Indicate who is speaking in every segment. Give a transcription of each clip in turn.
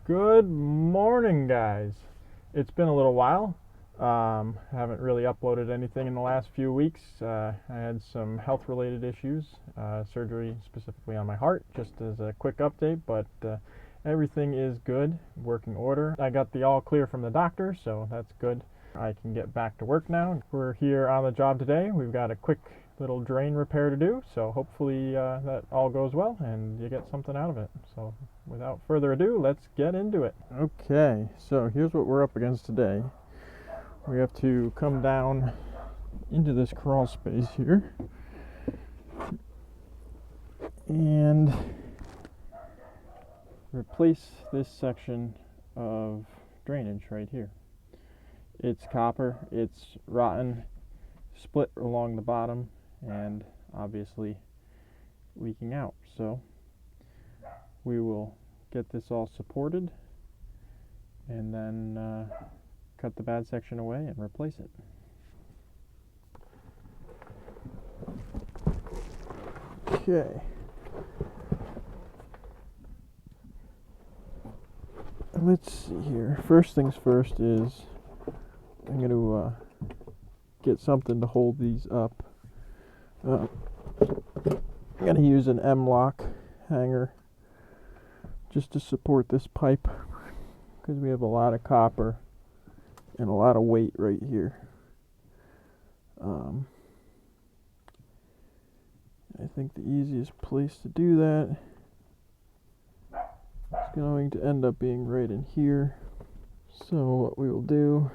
Speaker 1: Good morning, guys. It's been a little while. Haven't really uploaded anything in the last few weeks. I had some health-related issues, surgery specifically on my heart, just as a quick update, but everything is good, working order. I got the all clear from the doctor, so that's good. I can get back to work now. We're here on the job today. We've got a quick little drain repair to do, so hopefully that all goes well and you get something out of it. So without further ado, let's get into it. Okay, so here's what we're up against today. We have to come down into this crawl space here and replace this section of drainage right here. It's copper, it's rotten, split along the bottom, and obviously leaking out. So we will get this all supported and then cut the bad section away and replace it. Okay. Let's see here. First things first is I'm going to get something to hold these up. I'm going to use an M-lock hanger just to support this pipe because we have a lot of copper and a lot of weight right here. I think the easiest place to do that is going to end up being right in here. So what we will do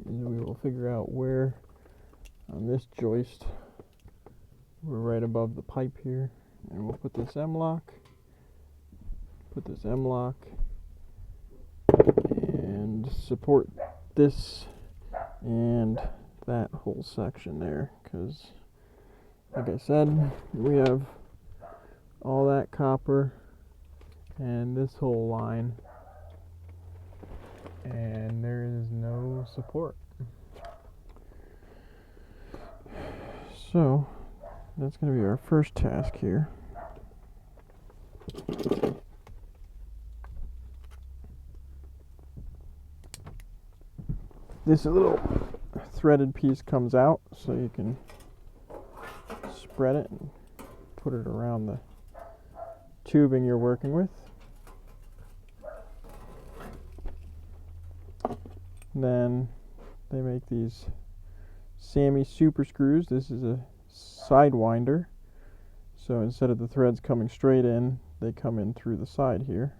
Speaker 1: is we will figure out where on this joist we're right above the pipe here, and we'll put this M-lock, and support this and that whole section there, because like I said, we have all that copper and this whole line, and there is no support. So that's going to be our first task here. This little threaded piece comes out, so you can spread it and put it around the tubing you're working with. Then they make these Sammy super screws. This is a sidewinder, so instead of the threads coming straight in, they come in through the side here.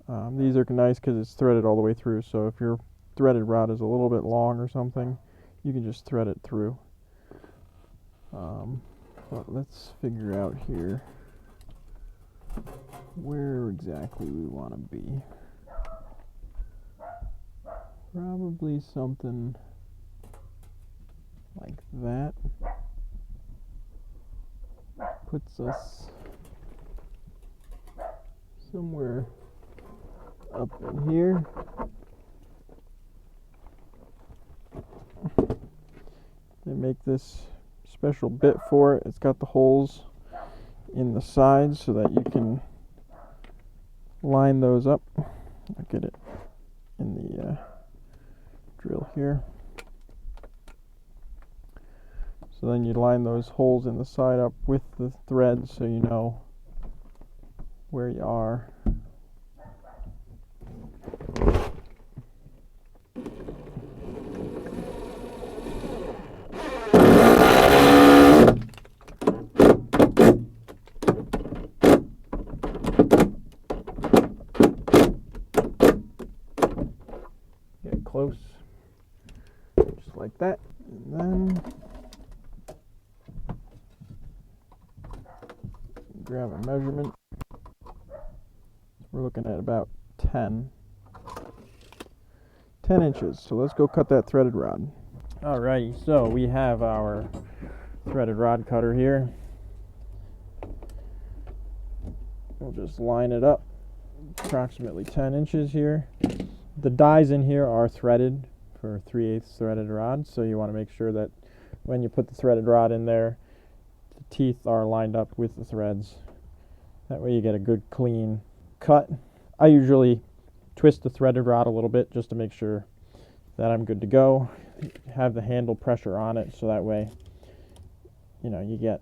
Speaker 1: These are nice because it's threaded all the way through, so if your threaded rod is a little bit long or something, you can just thread it through. But let's figure out here where exactly we want to be. Probably something like that. Puts us somewhere up in here. They make this special bit for it. It's got the holes in the sides so that you can line those up. I'll get it in the drill here. So then you line those holes in the side up with the threads so you know where you are. Get close, just like that, and then grab a measurement. We're looking at about 10 inches. So let's go cut that threaded rod. Alrighty, so we have our threaded rod cutter here. We'll just line it up approximately 10 inches here. The dies in here are threaded for 3/8 threaded rod, so you want to make sure that when you put the threaded rod in there, the teeth are lined up with the threads. That way you get a good clean cut. I usually twist the threaded rod a little bit just to make sure that I'm good to go. Have the handle pressure on it so that way, you get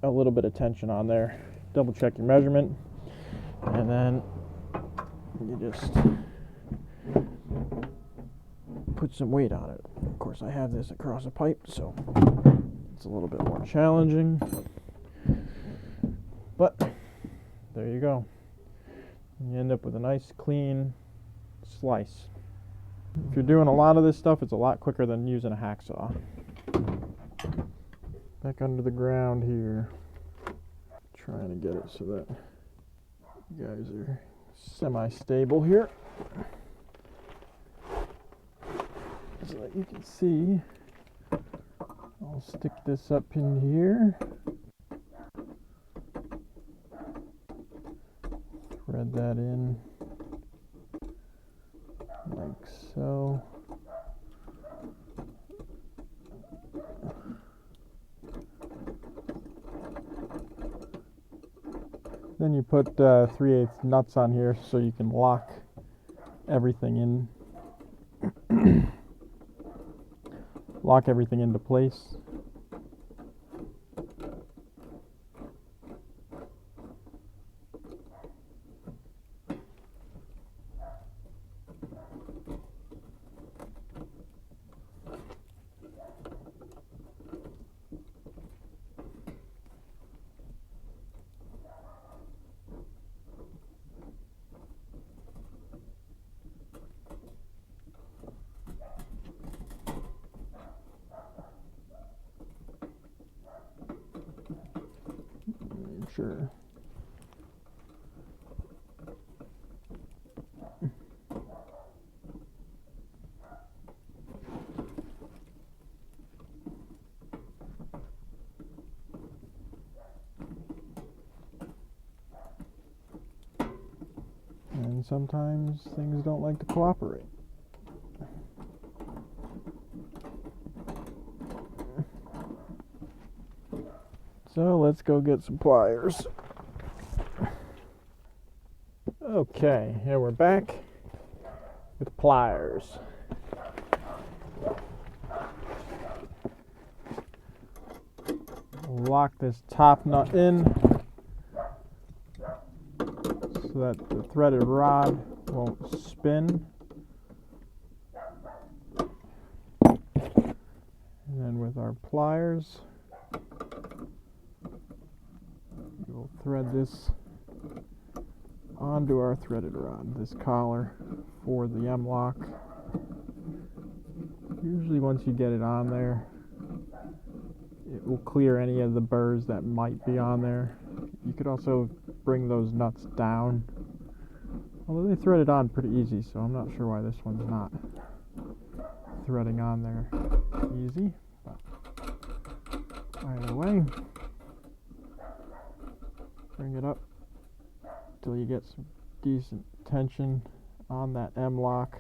Speaker 1: a little bit of tension on there. Double check your measurement, and then you just put some weight on it. Of course, I have this across a pipe, so it's a little bit more challenging, but there you go. You end up with a nice clean slice. If you're doing a lot of this stuff, it's a lot quicker than using a hacksaw. Back under the ground here, trying to get it so that you guys are semi-stable here, so that you can see. I'll stick this up in here, thread that in like so. Then you put 3/8 nuts on here so you can lock everything in. Lock everything into place. Sure. And sometimes things don't like to cooperate. So let's go get some pliers. Okay, here we're back with pliers. Lock this top nut in so that the threaded rod won't spin. And then with our pliers, we'll thread this onto our threaded rod, this collar for the M-lock. Usually once you get it on there, it will clear any of the burrs that might be on there. You could also bring those nuts down, although they thread it on pretty easy, so I'm not sure why this one's not threading on there easy. But either way, bring it up till you get some decent tension on that M-lock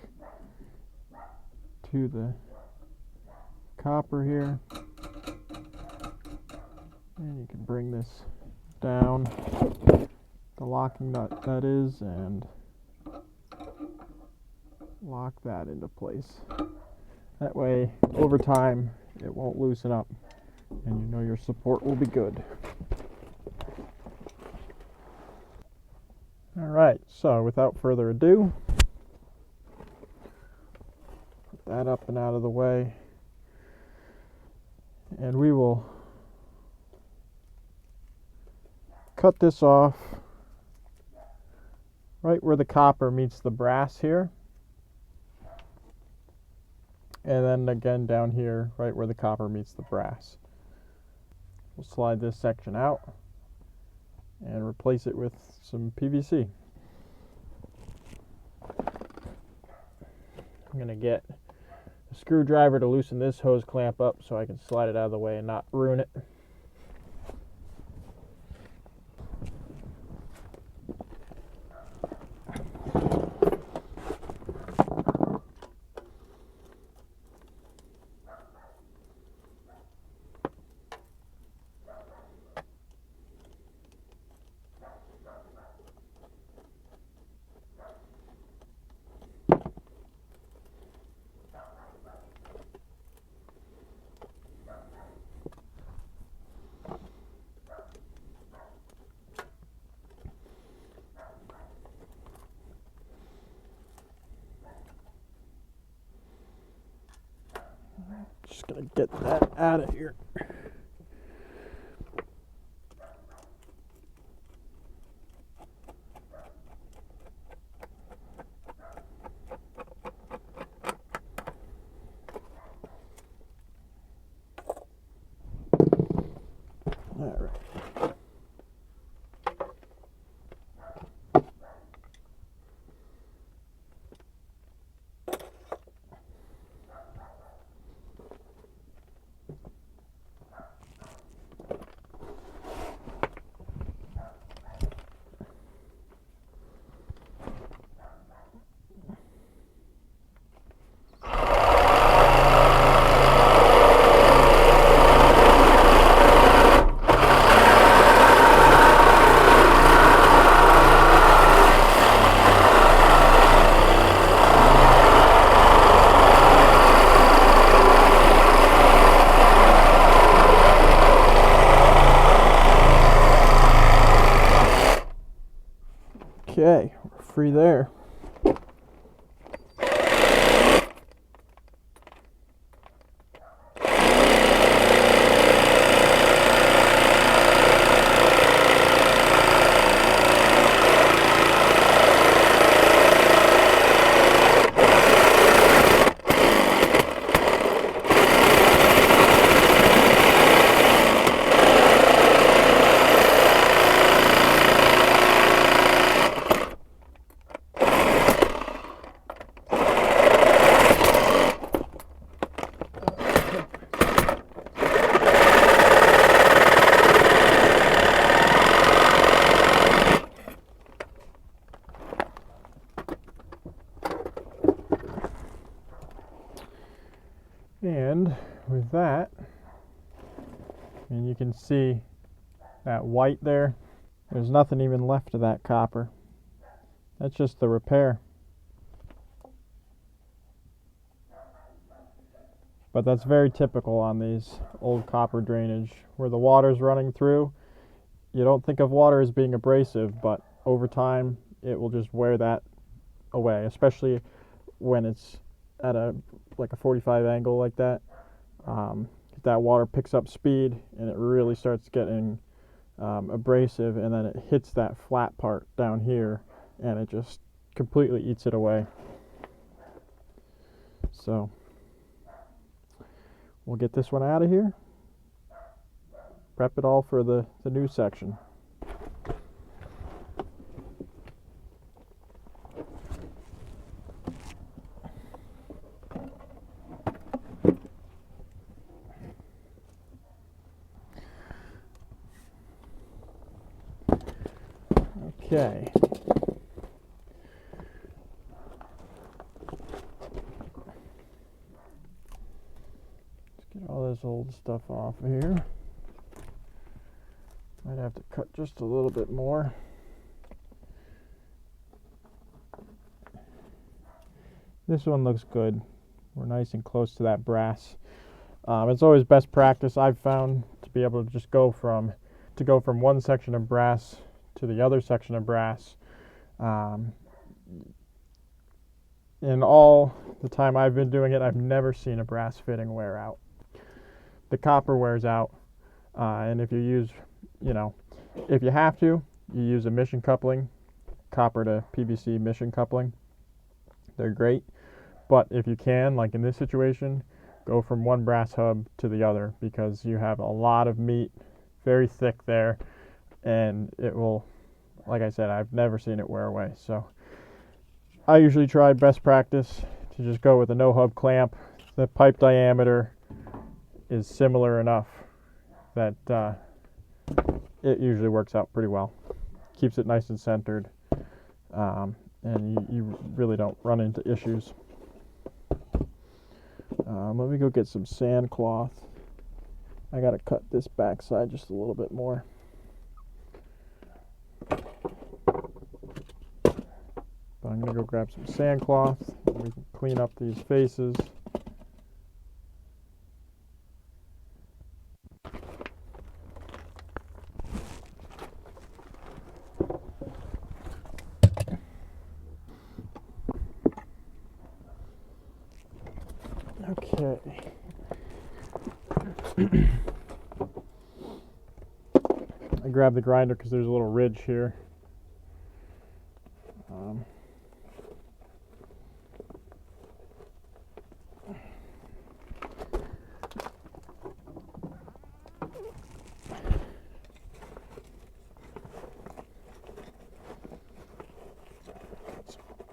Speaker 1: to the copper here, and you can bring this down, the locking nut that is, and lock that into place. That way, over time, it won't loosen up, and you know your support will be good. Alright, so without further ado, put that up and out of the way, and we will cut this off right where the copper meets the brass here, and then again down here right where the copper meets the brass. We'll slide this section out and replace it with some PVC. I'm going to get a screwdriver to loosen this hose clamp up so I can slide it out of the way and not ruin it. just gonna get that out of here. All right. Okay, we're free there. And with that, and you can see that white there, there's nothing even left of that copper. That's just the repair. But that's very typical on these old copper drainage where the water's running through. You don't think of water as being abrasive, but over time it will just wear that away, especially when it's at a 45 angle like that. That water picks up speed and it really starts getting abrasive, and then it hits that flat part down here and it just completely eats it away. So we'll get this one out of here, prep it all for the new section. Okay. Let's get all this old stuff off of here. Might have to cut just a little bit more. This one looks good. We're nice and close to that brass. It's always best practice, I've found, to be able to just go from one section of brass to the other section of brass. In all the time I've been doing it, I've never seen a brass fitting wear out. The copper wears out, and if you use, if you have to, you use a mission coupling, copper to PVC mission coupling. They're great, but if you can, like in this situation, go from one brass hub to the other, because you have a lot of meat, very thick there, and it will, like I said, I've never seen it wear away. So I usually try, best practice, to just go with a no hub clamp. The pipe diameter is similar enough that it usually works out pretty well. Keeps it nice and centered, and you really don't run into issues. Let me go get some sand cloth. I gotta cut this backside just a little bit more. But I'm gonna go grab some sand cloth and we can clean up these faces. Okay. I grabbed the grinder because there's a little ridge here.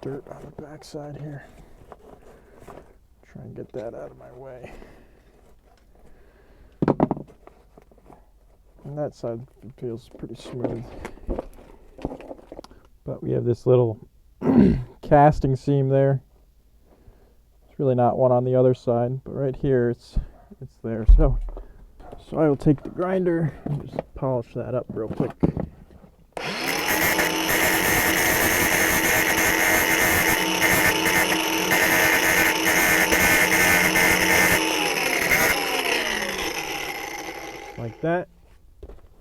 Speaker 1: Dirt on the backside here. Try and get that out of my way. And that side feels pretty smooth. But we have this little casting seam there. It's really not one on the other side, but right here it's there. So I will take the grinder and just polish that up real quick. Like that,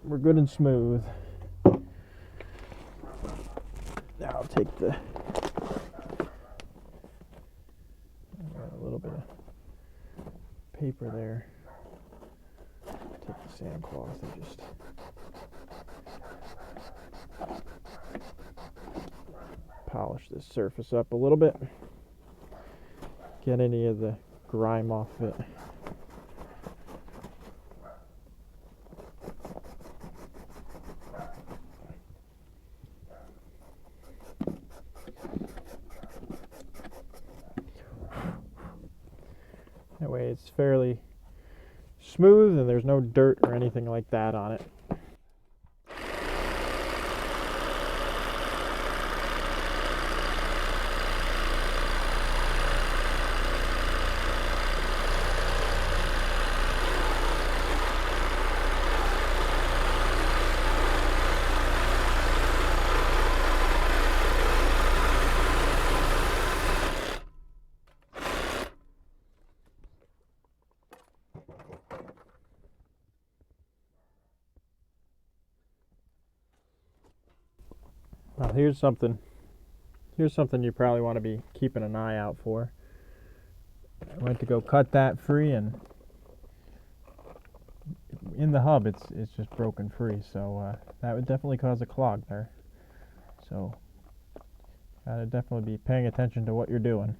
Speaker 1: we're good and smooth. Now I'll take a little bit of paper there. Take the sandcloth and just polish this surface up a little bit. Get any of the grime off it. That way it's fairly smooth and there's no dirt or anything like that on it. Well, here's something you probably want to be keeping an eye out for. I went to go cut that free, and in the hub it's just broken free, so that would definitely cause a clog there. So gotta definitely be paying attention to what you're doing.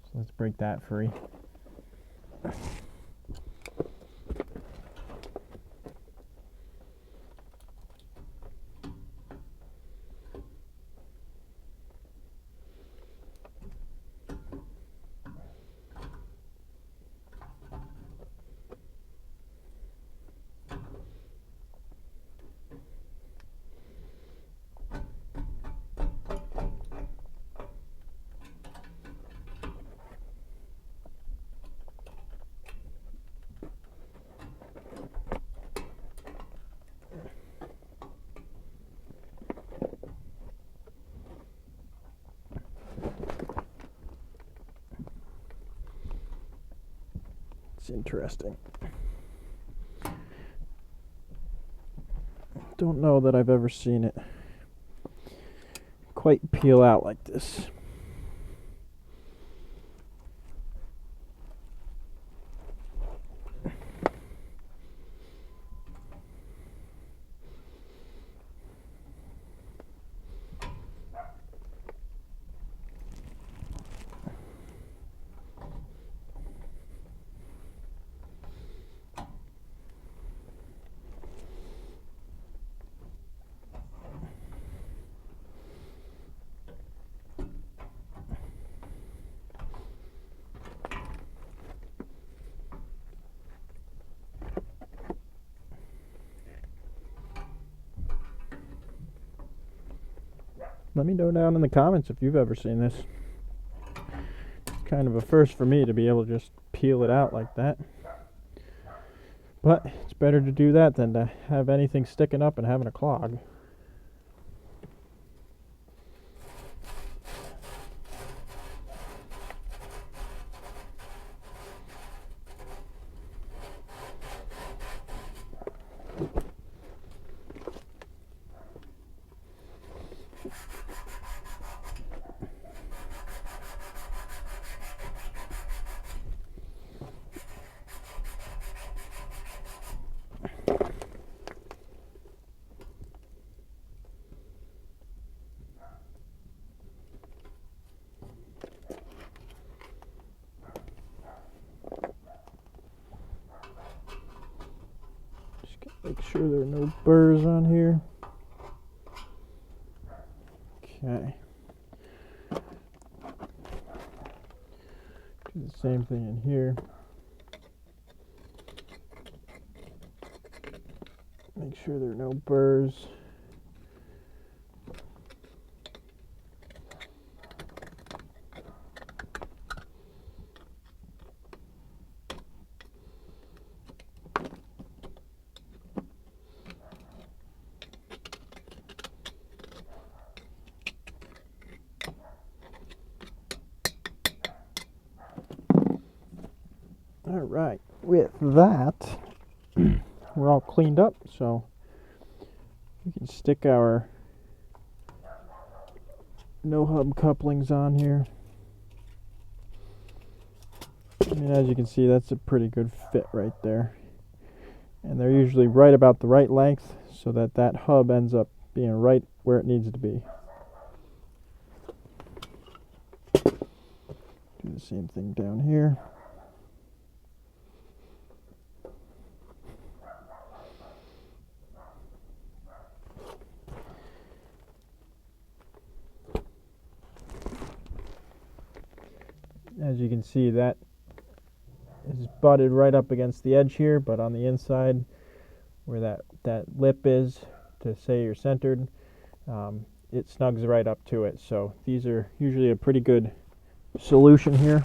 Speaker 1: So let's break that free. It's interesting. Don't know that I've ever seen it quite peel out like this. Let me know down in the comments if you've ever seen this. It's kind of a first for me to be able to just peel it out like that. But it's better to do that than to have anything sticking up and having a clog. sure there are no burrs on here. Okay. Do the same thing in here. Make sure there are no burrs. All right, with that, we're all cleaned up, so we can stick our no hub couplings on here. I mean, as you can see, that's a pretty good fit right there. And they're usually right about the right length so that that hub ends up being right where it needs to be. Do the same thing down here. As you can see, that is butted right up against the edge here, but on the inside where that lip is to say you're centered, it snugs right up to it. So these are usually a pretty good solution here.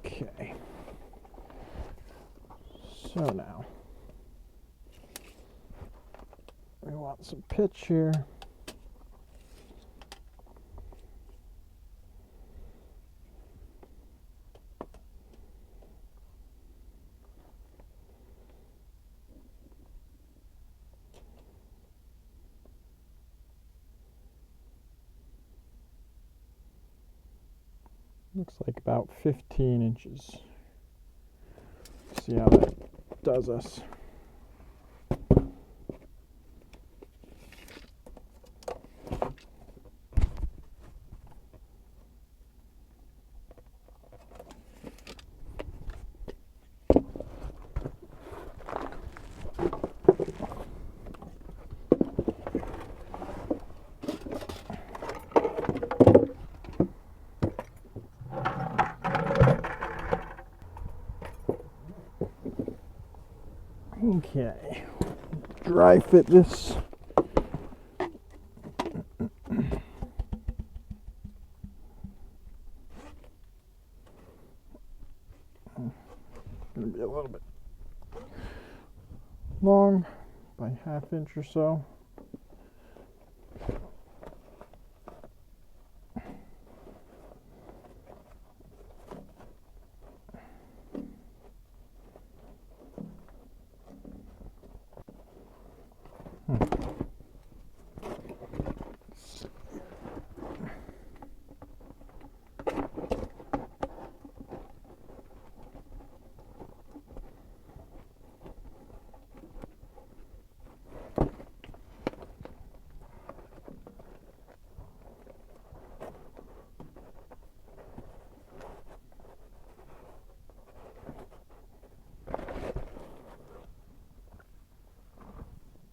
Speaker 1: Okay, so now we want some pitch here. Looks like about 15 inches. See how that does us. Okay, dry fit this. Gonna be a little bit long by ½ inch or so.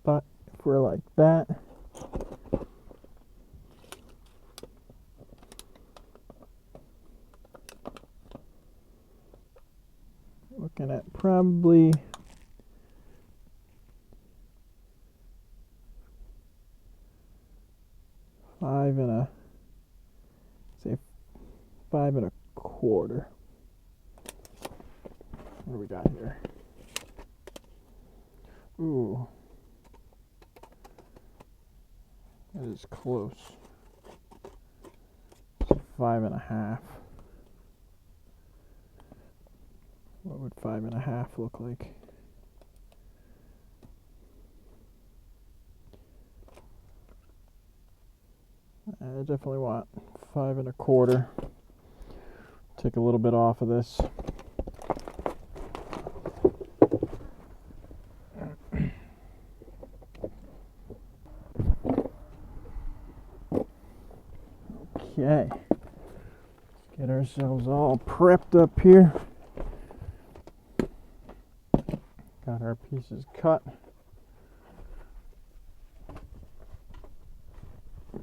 Speaker 1: But if we're like that, looking at probably five and a quarter. What do we got here? Ooh, that is close. 5.5. What would 5.5 look like? I definitely want 5.25. Take a little bit off of this. Okay, let's get ourselves all prepped up here. Got our pieces cut.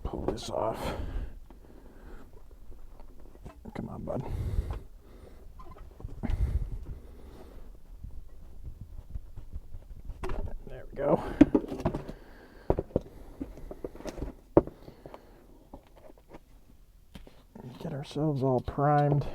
Speaker 1: Pull this off. Come on, bud. There we go. Get ourselves all primed.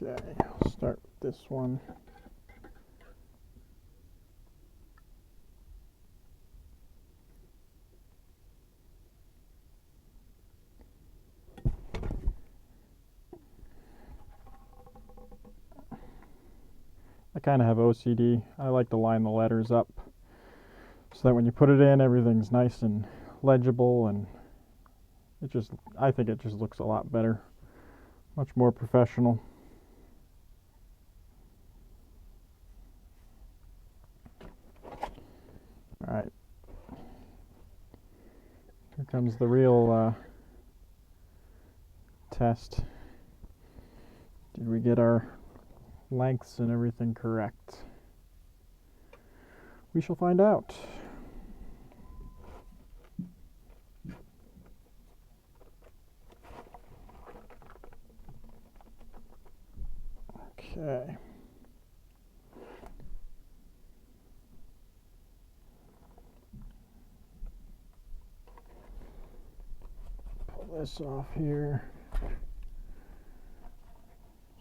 Speaker 1: Okay, I'll start with this one. I kind of have OCD. I like to line the letters up so that when you put it in, everything's nice and legible, and I think it just looks a lot better, much more professional. All right, here comes the real test. Did we get our lengths and everything correct? We shall find out. Okay. Pull this off here.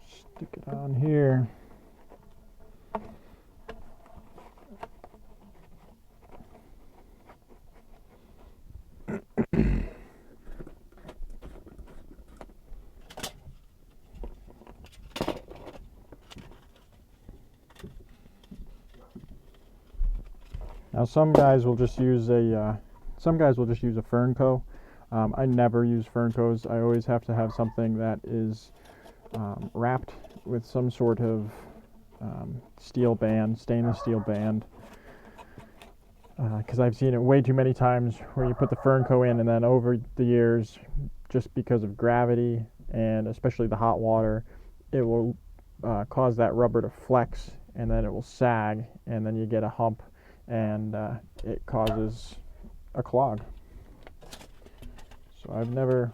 Speaker 1: Stick it on here. Now some guys will just use a Fernco. I never use Ferncos. I always have to have something that is wrapped with some sort of stainless steel band, because I've seen it way too many times where you put the Fernco in, and then over the years, just because of gravity and especially the hot water, it will cause that rubber to flex, and then it will sag, and then you get a hump, and it causes a clog. So I've never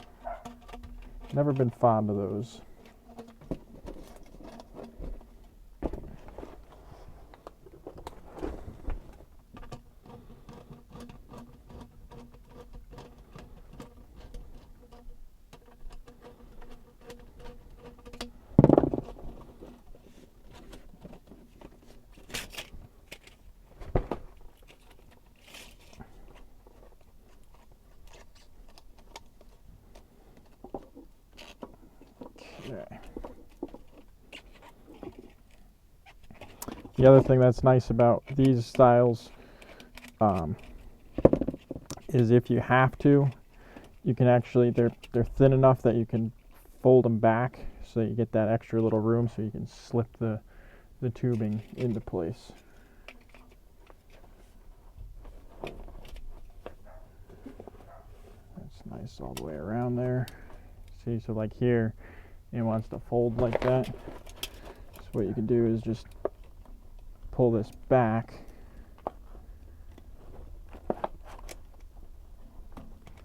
Speaker 1: been fond of those. Okay. The other thing that's nice about these styles is if you have to, you can actually, they're thin enough that you can fold them back so you get that extra little room so you can slip the tubing into place. That's nice all the way around there. See, so like here, it wants to fold like that. So what you can do is just pull this back.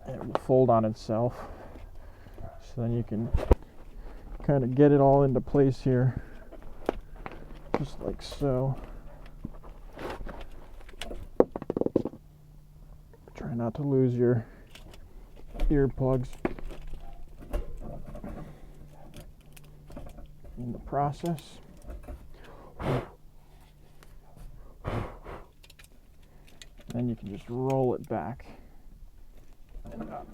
Speaker 1: It will fold on itself. So then you can kind of get it all into place here, just like so. Try not to lose your earplugs in the process. Then you can just roll it back and up.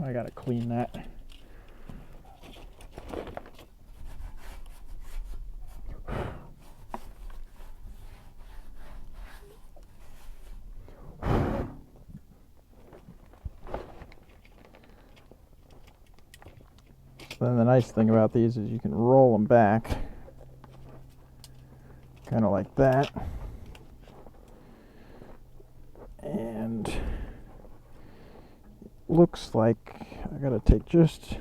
Speaker 1: I gotta clean that. Then the nice thing about these is you can roll them back, kind of like that, and looks like I gotta take just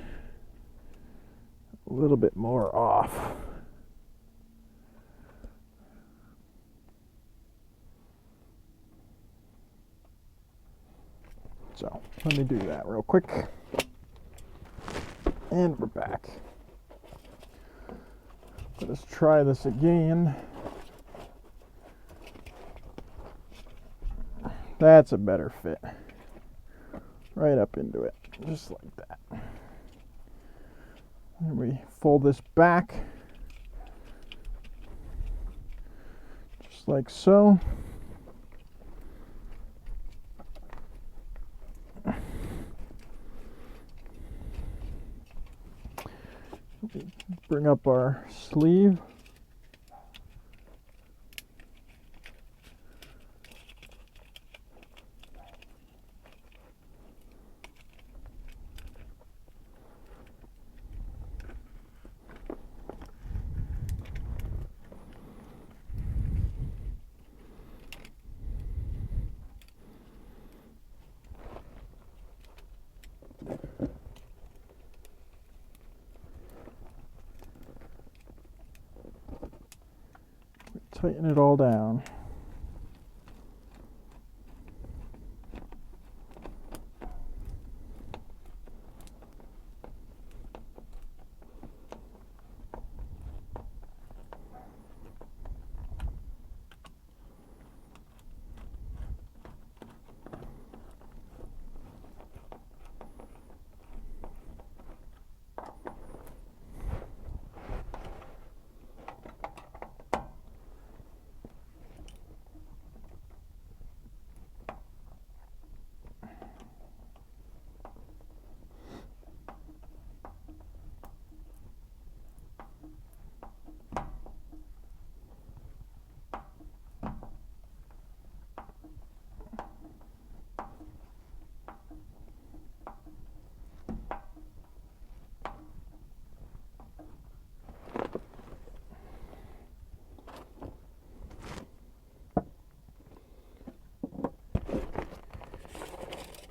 Speaker 1: a little bit more off. So let me do that real quick. And we're back. Let us try this again. That's a better fit. Right up into it, just like that. And we fold this back, just like so. Bring up our sleeve. Tighten it all down.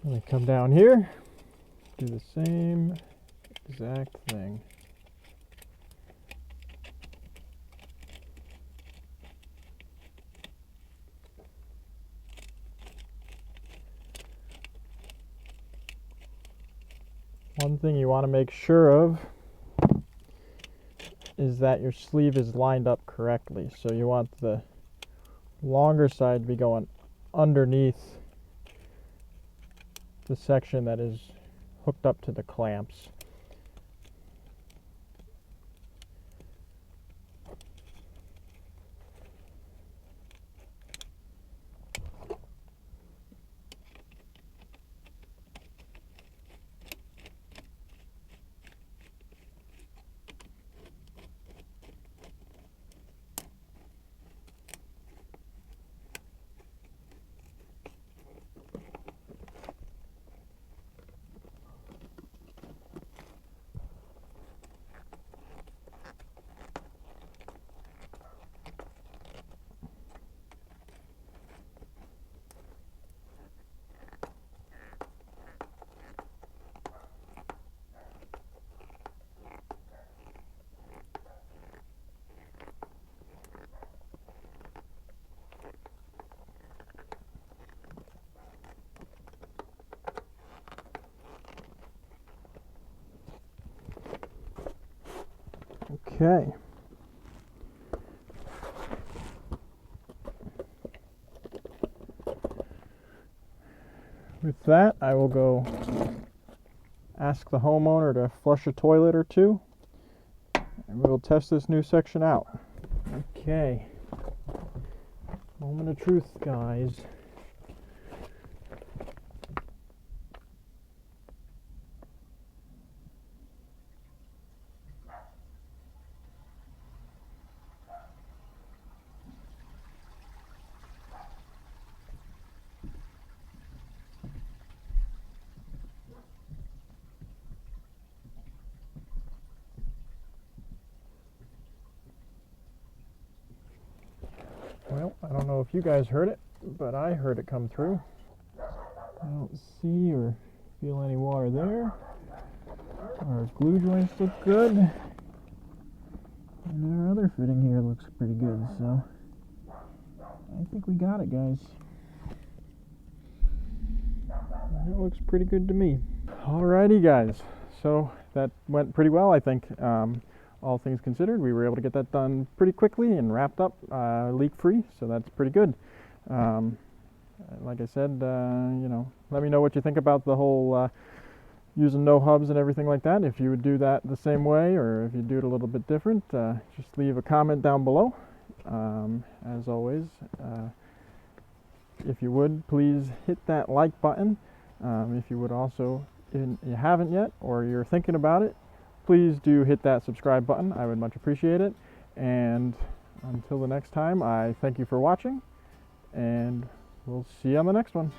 Speaker 1: And we come down here, do the same exact thing. One thing you want to make sure of is that your sleeve is lined up correctly. So you want the longer side to be going underneath the section that is hooked up to the clamps. Okay. With that, I will go ask the homeowner to flush a toilet or two, and we'll test this new section out. Okay. Moment of truth, guys. Well, I don't know if you guys heard it, but I heard it come through. I don't see or feel any water there. Our glue joints look good. And our other fitting here looks pretty good, so I think we got it, guys. It looks pretty good to me. Alrighty, guys. So that went pretty well, I think. All things considered, we were able to get that done pretty quickly and wrapped up leak-free, so that's pretty good. Like I said, you know, let me know what you think about the whole using no hubs and everything like that. If you would do that the same way, or if you do it a little bit different, just leave a comment down below. As always, if you would, please hit that like button. If you would also, if you haven't yet, or you're thinking about it, please do hit that subscribe button. I would much appreciate it. And until the next time, I thank you for watching, and we'll see you on the next one.